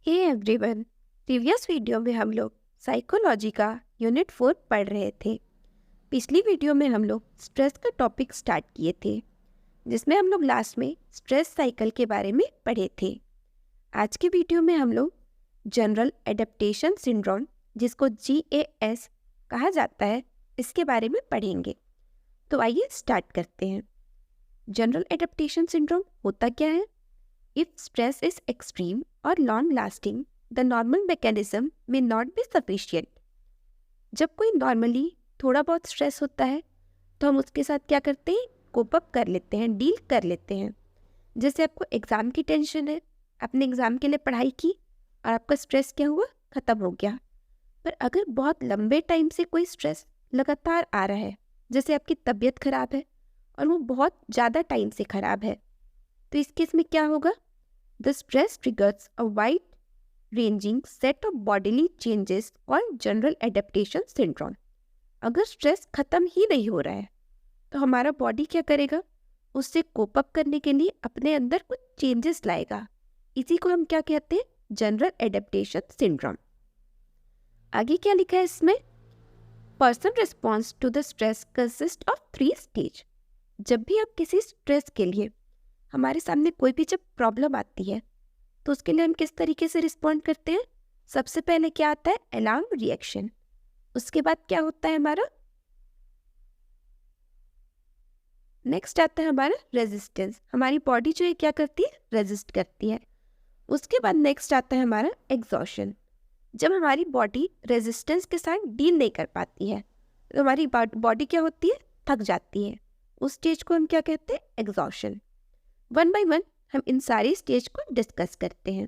Hey everyone. Previous video में हम लोग साइकोलॉजी का यूनिट 4 पढ़ रहे थे। पिछली वीडियो में हम लोग स्ट्रेस का टॉपिक स्टार्ट किए थे, जिसमें हम लोग लास्ट में स्ट्रेस साइकिल के बारे में पढ़े थे। आज की वीडियो में हम लोग जनरल एडेप्टेशन सिंड्रोम, जिसको GAS कहा जाता है, इसके बारे में पढ़ेंगे। तो आइए स्टार्ट करते हैं। जनरल एडेप्टेशन सिंड्रोम होता क्या है? If stress is extreme or long-lasting, the normal mechanism may not be sufficient. जब कोई नॉर्मली थोड़ा बहुत स्ट्रेस होता है तो हम उसके साथ क्या करते हैं? कोप अप कर लेते हैं, डील कर लेते हैं। जैसे आपको एग्ज़ाम की टेंशन है, आपने एग्ज़ाम के लिए पढ़ाई की और आपका स्ट्रेस क्या हुआ? ख़त्म हो गया। पर अगर बहुत लंबे टाइम से कोई स्ट्रेस लगातार आ रहा है, जैसे आपकी तबीयत खराब है और वो बहुत ज़्यादा टाइम से खराब है, तो इस केस में क्या होगा? The stress triggers a wide-ranging set of bodily changes called general adaptation syndrome. अगर स्ट्रेस खत्म ही नहीं हो रहा है तो हमारा बॉडी क्या करेगा? उससे कोप अप करने के लिए अपने अंदर कुछ चेंजेस लाएगा। इसी को हम क्या कहते हैं? General adaptation syndrome. आगे क्या लिखा है इसमें? Person response to the stress consist of 3 stage. जब भी आप किसी स्ट्रेस के लिए, हमारे सामने कोई भी जब प्रॉब्लम आती है तो उसके लिए हम किस तरीके से रिस्पॉन्ड करते हैं? सबसे पहले क्या आता है? Alarm reaction. उसके बाद क्या होता है हमारा? नेक्स्ट आता है हमारा रेजिस्टेंस। हमारी बॉडी जो है क्या करती है? रेजिस्ट करती है। उसके बाद नेक्स्ट आता है हमारा एग्जॉशन। जब हमारी बॉडी रेजिस्टेंस के साथ डील नहीं कर पाती है तो हमारी बॉडी क्या होती है? थक जाती है। उस स्टेज को हम क्या कहते हैं? एग्जॉशन। वन बाय वन हम इन सारी स्टेज को डिस्कस करते हैं।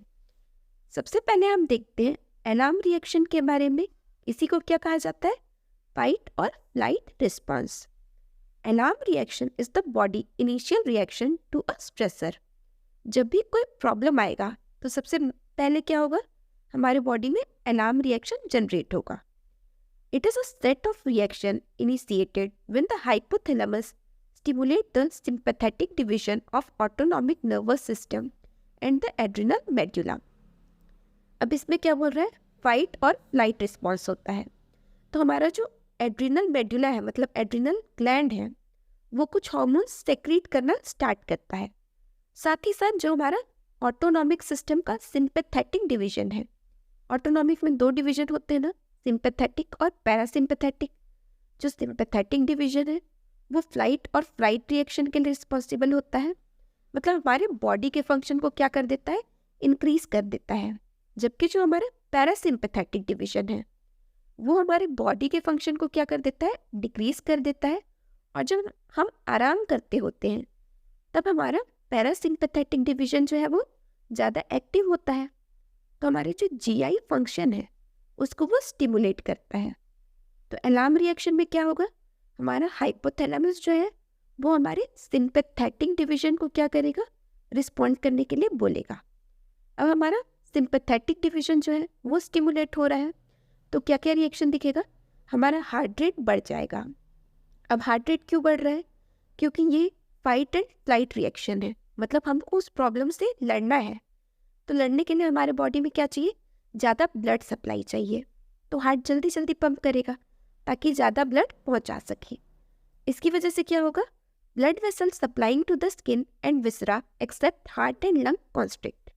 सबसे पहले हम देखते हैं अलार्म रिएक्शन के बारे में। इसी को क्या कहा जाता है? फाइट और flight response. Alarm reaction is the body initial reaction to a stressor. जब भी कोई प्रॉब्लम आएगा तो सबसे पहले क्या होगा? हमारे बॉडी में अलार्म रिएक्शन जनरेट होगा। It is a set of reaction initiated when the hypothalamus stimulate the sympathetic division of autonomic nervous system and the adrenal medulla. अब इसमें क्या बोल रहा है? फाइट और फ्लाइट रिस्पॉन्स होता है। तो हमारा जो एड्रिनल मेडुला है, मतलब एड्रिनल ग्लैंड है, वो कुछ हार्मोन्स सेक्रीट करना स्टार्ट करता है। साथ ही साथ जो हमारा ऑटोनॉमिक सिस्टम का सिंपैथेटिक डिवीजन है, ऑटोनॉमिक में 2 डिवीजन होते हैं ना, सिंपैथेटिक और पैरासिम्पैथेटिक। जो सिंपैथेटिक डिवीजन है वो फ्लाइट और फ्लाइट रिएक्शन के लिए रिस्पॉन्सिबल होता है। मतलब हमारे बॉडी के फंक्शन को क्या कर देता है? इंक्रीज कर देता है। जबकि जो हमारा पैरासिम्पैथेटिक डिवीजन है वो हमारे बॉडी के फंक्शन को क्या कर देता है? डिक्रीज कर देता है। और जब हम आराम करते होते हैं तब हमारा पैरासिम्पैथेटिक डिवीजन जो है वो ज़्यादा एक्टिव होता है। तो हमारे जो GI फंक्शन है उसको वो स्टिमुलेट करता है। तो अलार्म रिएक्शन में क्या होगा? हमारा हाइपोथैलेमस जो है वो हमारे सिंपैथेटिक डिवीजन को क्या करेगा? रिस्पॉन्ड करने के लिए बोलेगा। अब हमारा सिंपैथेटिक डिवीजन जो है वो स्टिमुलेट हो रहा है तो क्या क्या रिएक्शन दिखेगा? हमारा हार्ट रेट बढ़ जाएगा। अब हार्ट रेट क्यों बढ़ रहा है? क्योंकि ये फाइट एंड फ्लाइट रिएक्शन है। मतलब हमको उस प्रॉब्लम से लड़ना है, तो लड़ने के लिए हमारे बॉडी में क्या चाहिए? ज़्यादा ब्लड सप्लाई चाहिए। तो हार्ट जल्दी जल्दी पंप करेगा ताकि ज़्यादा ब्लड पहुंचा सके। इसकी वजह से क्या होगा? Blood vessel supplying to the skin and viscera except heart and lung constrict.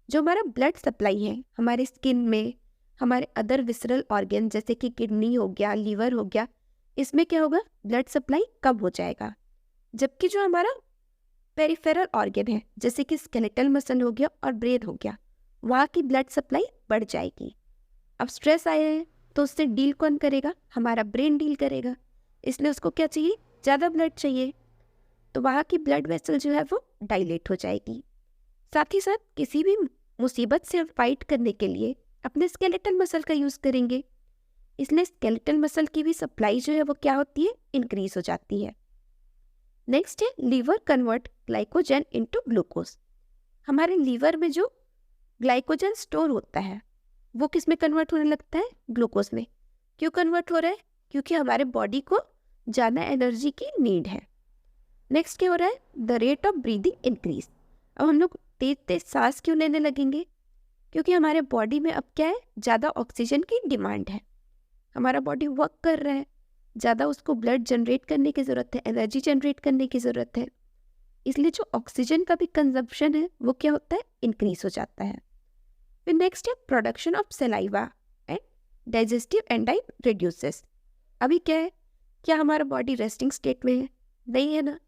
जो हमारा ब्लड सप्लाई है हमारे स्किन में, हमारे अदर विसरल ऑर्गन जैसे कि किडनी हो गया, लीवर हो गया, इसमें क्या होगा? ब्लड सप्लाई कम हो जाएगा। जबकि जो हमारा पेरिफेरल ऑर्गन है जैसे कि स्केलेटल मसल हो गया और ब्रेन हो गया, वहाँ की ब्लड सप्लाई बढ़ जाएगी। अब स्ट्रेस आया है तो उससे डील कौन करेगा? हमारा ब्रेन डील करेगा। इसलिए उसको क्या चाहिए? ज़्यादा ब्लड चाहिए। तो वहाँ की ब्लड वेसल जो है वो डायलेट हो जाएगी। साथ ही साथ किसी भी मुसीबत से हम फाइट करने के लिए अपने स्केलेटल मसल का यूज़ करेंगे। इसलिए स्केलेटल मसल की भी सप्लाई जो है वो क्या होती है? इंक्रीज हो जाती है। नेक्स्ट है liver convert glycogen into glucose. हमारे लीवर में जो ग्लाइकोजन स्टोर होता है वो किस में कन्वर्ट होने लगता है? ग्लूकोज में। क्यों कन्वर्ट हो रहा है? क्योंकि हमारे बॉडी को ज़्यादा एनर्जी की नीड है। नेक्स्ट क्या हो रहा है? The rate of breathing increase. अब हम लोग तेज तेज सांस क्यों लेने लगेंगे? क्योंकि हमारे बॉडी में अब क्या है, ज़्यादा ऑक्सीजन की डिमांड है, हमारा बॉडी वर्क कर रहा है, ज़्यादा उसको ब्लड जनरेट करने की ज़रूरत है, एनर्जी जनरेट करने की ज़रूरत है, इसलिए जो ऑक्सीजन का भी कंजप्शन है वो क्या होता है, इंक्रीज हो जाता है। फिर नेक्स्ट है production of saliva and digestive enzyme reduces. अभी क्या है, क्या हमारा बॉडी रेस्टिंग स्टेट में है? नहीं है ना,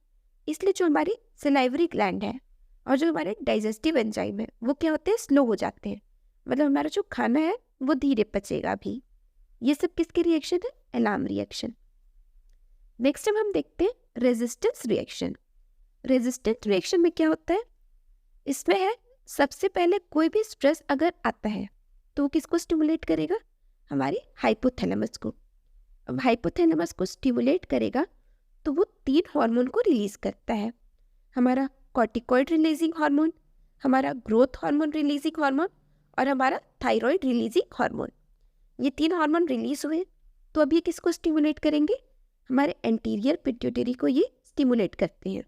इसलिए जो हमारी सलाइवरी ग्लैंड है और जो हमारे डाइजेस्टिव एंजाइम है वो क्या होते हैं, स्लो हो जाते हैं, मतलब हमारा जो खाना है वो धीरे पचेगा भी। ये सब किसके रिएक्शन है, अलार्म रिएक्शन। नेक्स्ट टाइम हम देखते हैं रेजिस्टेंस रिएक्शन। रेजिस्टेंस रिएक्शन में क्या होता है, इसमें है सबसे पहले कोई भी स्ट्रेस अगर आता है तो वो किसको स्टिमुलेट करेगा, हमारी हाइपोथैलेमस को। अब हाइपोथैलेमस को स्टिमुलेट करेगा तो वो 3 हार्मोन को रिलीज करता है, हमारा कॉर्टिकॉइड रिलीजिंग हार्मोन, हमारा ग्रोथ हार्मोन रिलीजिंग हार्मोन और हमारा थायराइड रिलीजिंग हार्मोन। ये 3 हार्मोन रिलीज हुए तो अब ये किसको स्टिमुलेट करेंगे, हमारे एंटीरियर पिट्यूटरी को ये स्टिमुलेट करते हैं।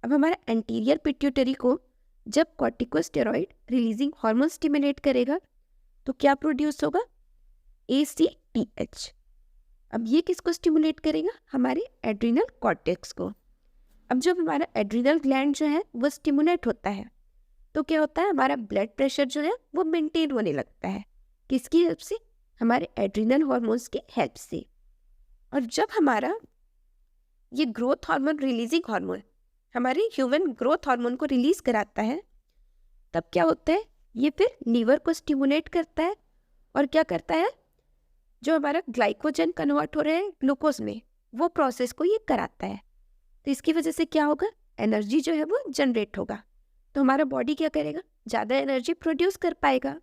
अब हमारा एंटीरियर पिट्यूटरी को जब कॉर्टिकोस्टेरॉइड रिलीजिंग हार्मोन स्टिमुलेट करेगा तो क्या प्रोड्यूस होगा, ACTH। अब ये किसको स्टिमुलेट करेगा, हमारे एड्रिनल कॉर्टेक्स को। अब जब हमारा एड्रिनल ग्लैंड जो है वो स्टिमुलेट होता है तो क्या होता है, हमारा ब्लड प्रेशर जो है वो मेंटेन होने लगता है, किसकी हेल्प से, हमारे एड्रिनल हार्मोन्स की हेल्प से। और जब हमारा ये ग्रोथ हार्मोन रिलीजिंग हार्मोन हमारे ह्यूमन ग्रोथ हार्मोन को रिलीज कराता है, तब क्या होता है, ये फिर लीवर को स्टिमुलेट करता है और क्या करता है, जो हमारा ग्लाइकोजन कन्वर्ट हो रहे हैं ग्लूकोज में, वो प्रोसेस को ये कराता है। तो इसकी वजह से क्या होगा, एनर्जी जो है वो जनरेट होगा, तो हमारा बॉडी क्या करेगा, ज़्यादा एनर्जी प्रोड्यूस कर पाएगा।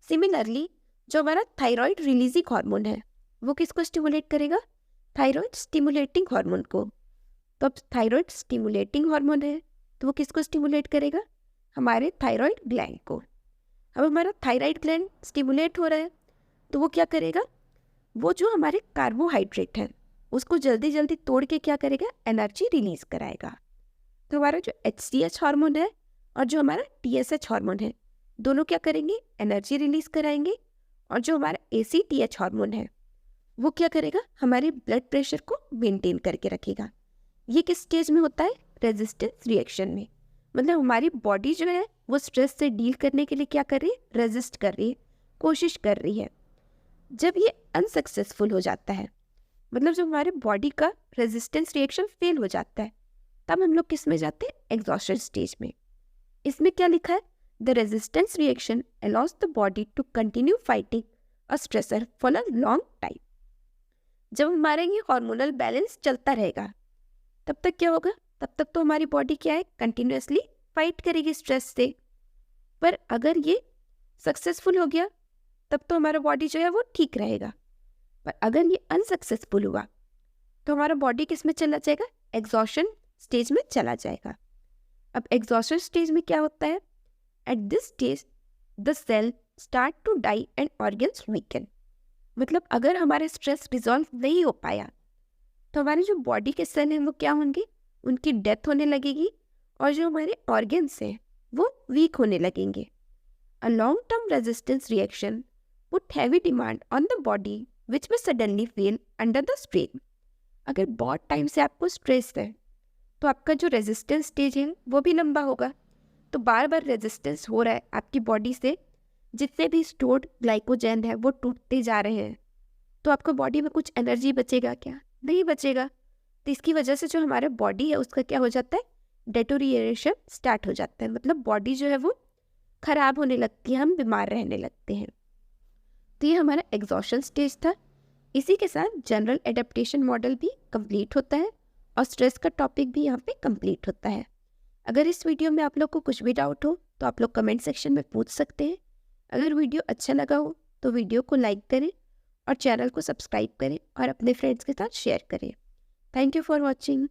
सिमिलरली जो हमारा थायराइड रिलीजिंग हार्मोन है वो किसको स्टिमुलेट करेगा, थायराइड स्टिमुलेटिंग हार्मोन को। तो अब थायराइड स्टिमुलेटिंग हार्मोन है तो वो किसको स्टिमुलेट करेगा, हमारे थायराइड ग्लैंड को। अब हमारा थायराइड ग्लैंड स्टिमुलेट हो रहा है तो वो क्या करेगा, वो जो हमारे कार्बोहाइड्रेट है उसको जल्दी जल्दी तोड़ के क्या करेगा, एनर्जी रिलीज कराएगा। तो हमारा जो HCH हार्मोन है और जो हमारा TSH हार्मोन है दोनों क्या करेंगे, एनर्जी रिलीज कराएंगे। और जो हमारा ACTH हार्मोन है वो क्या करेगा, हमारे ब्लड प्रेशर को मेंटेन करके रखेगा। ये किस स्टेज में होता है, रेजिस्टेंस रिएक्शन में। मतलब हमारी बॉडी जो है वो स्ट्रेस से डील करने के लिए क्या कर रही है, रेजिस्ट कर रही है, कोशिश कर रही है। जब ये अनसक्सेसफुल हो जाता है, मतलब जब हमारे बॉडी का रेजिस्टेंस रिएक्शन फेल हो जाता है, तब हम लोग किस में जाते हैं, एग्जॉस्शन स्टेज में। इसमें क्या लिखा है, the resistance reaction allows the body to continue fighting a stressor for a long time. जब हमारा ये हार्मोनल बैलेंस चलता रहेगा तब तक क्या होगा, तब तक तो हमारी बॉडी क्या है, कंटिन्यूअसली फाइट करेगी स्ट्रेस से। पर अगर ये सक्सेसफुल हो गया तब तो हमारा बॉडी जो है वो ठीक रहेगा। पर अगर ये अनसक्सेसफुल हुआ तो हमारा बॉडी किस में चला जाएगा, एग्जॉशन स्टेज में चला जाएगा। अब एग्जॉशन स्टेज में क्या होता है, at this stage the cell start to die and organs weaken. मतलब अगर हमारा स्ट्रेस रिजॉल्व नहीं हो पाया तो हमारे जो बॉडी के सेल हैं वो क्या होंगे, उनकी डेथ होने लगेगी और जो हमारे ऑर्गन्स हैं वो वीक होने लगेंगे। A long term resistance reaction put heavy demand on the body which may suddenly fail under the strain. अगर बहुत टाइम से आपको स्ट्रेस है तो आपका जो रेजिस्टेंस स्टेज है वो भी लंबा होगा। तो बार बार रेजिस्टेंस हो रहा है आपकी बॉडी से, जितने भी स्टोर्ड ग्लाइकोजन है वो टूटते जा रहे हैं, तो आपको बॉडी में कुछ एनर्जी बचेगा क्या, नहीं बचेगा। तो इसकी वजह से जो हमारा बॉडी है उसका क्या हो जाता है, डेटोरिएशन स्टार्ट हो जाता है, मतलब बॉडी जो है वो खराब होने लगती है, हम बीमार रहने लगते हैं। तो ये हमारा एग्जॉशन स्टेज था। इसी के साथ जनरल एडेप्टेशन मॉडल भी कंप्लीट होता है और स्ट्रेस का टॉपिक भी यहाँ पे कंप्लीट होता है। अगर इस वीडियो में आप लोग को कुछ भी डाउट हो तो आप लोग कमेंट सेक्शन में पूछ सकते हैं। अगर वीडियो अच्छा लगा हो तो वीडियो को लाइक करें और चैनल को सब्सक्राइब करें और अपने फ्रेंड्स के साथ शेयर करें। Thank you for watching.